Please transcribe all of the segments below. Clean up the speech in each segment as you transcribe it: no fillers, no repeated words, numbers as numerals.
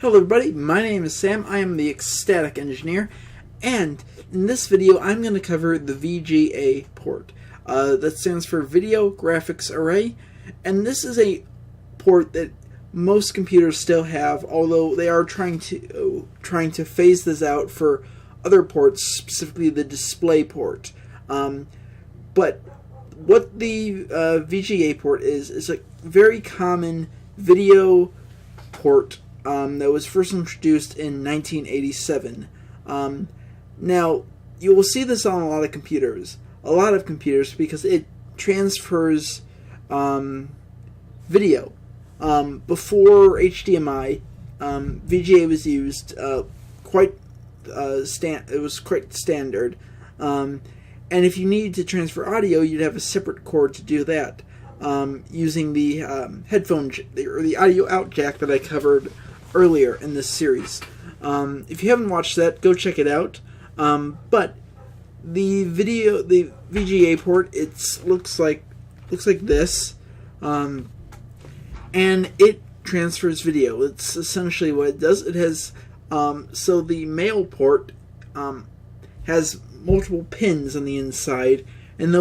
Hello everybody, my name is Sam, I am the Ecstatic Engineer, and in this video I'm going to cover the VGA port. That stands for Video Graphics Array, and this is a port that most computers still have, although they are trying to phase this out for other ports, specifically the display port. But what the VGA port is a very common video port that was first introduced in 1987. Now, you will see this on a lot of computers, because it transfers video. Before HDMI, VGA was used it was quite standard. And if you needed to transfer audio, you'd have a separate cord to do that, using the headphone or the audio out jack that I covered earlier in this series. If you haven't watched that, go check it out. But the VGA port, looks like this, and it transfers video. It's essentially what it does. It has so the male port has multiple pins on the inside, and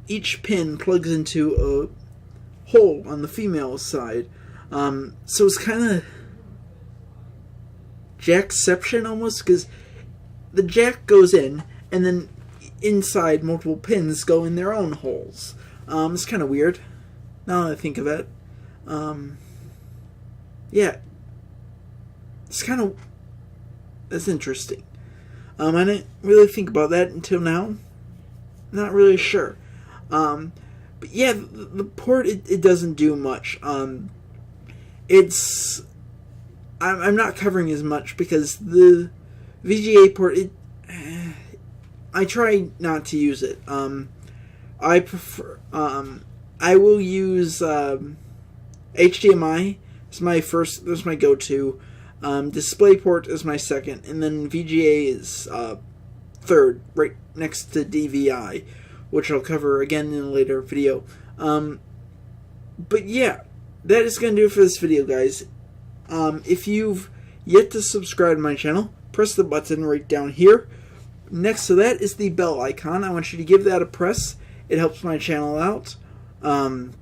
each pin plugs into a hole on the female side. So it's kind of jackception almost, because the jack goes in, and then inside multiple pins go in their own holes. It's kind of weird now that I think of it. Yeah, that's interesting. I didn't really think about that until now. Not really sure. But yeah, the port, it doesn't do much. I'm not covering as much because the VGA port, I try not to use it. I prefer, I will use HDMI. That's my go-to. DisplayPort is my second, and then VGA is third, right next to DVI, which I'll cover again in a later video. But yeah, that is going to do it for this video, guys. If you've yet to subscribe to my channel, press the button right down here. Next to that is the bell icon. I want you to give that a press. It helps my channel out. And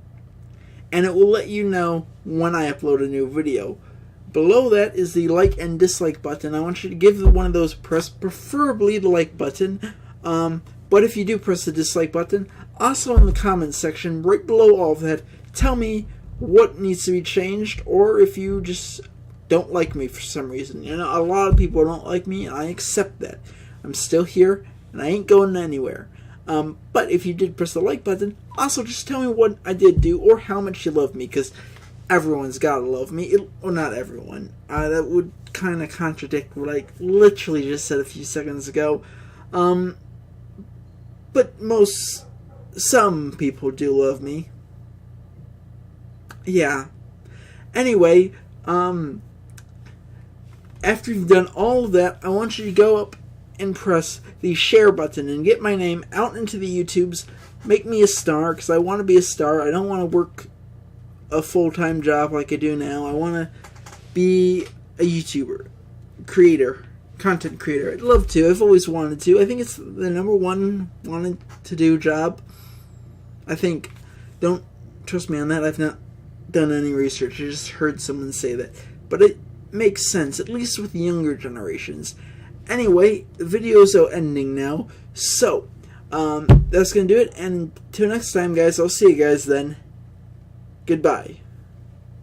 it will let you know when I upload a new video. Below that is the like and dislike button. I want you to give one of those a press, preferably the like button. But if you do press the dislike button, also in the comments section, right below all of that, tell me what needs to be changed, or if you just don't like me for some reason. You know, a lot of people don't like me, and I accept that. I'm still here, and I ain't going anywhere. But if you did press the like button, also just tell me what I did do, or how much you love me, because everyone's gotta love me. Well, not everyone. That would kind of contradict what I literally just said a few seconds ago. But some people do love me. Yeah. Anyway, after you've done all of that, I want you to go up and press the share button and get my name out into the YouTubes. Make me a star, because I want to be a star. I don't want to work a full-time job like I do now. I want to be a YouTuber, content creator. I'd love to. I've always wanted to. I think it's the number one wanted to do job. I think. Don't trust me on that. I've not done any research. I just heard someone say that. But it makes sense, at least with the younger generations. Anyway, the videos are ending now. So, that's going to do it. And until next time, guys, I'll see you guys then. Goodbye.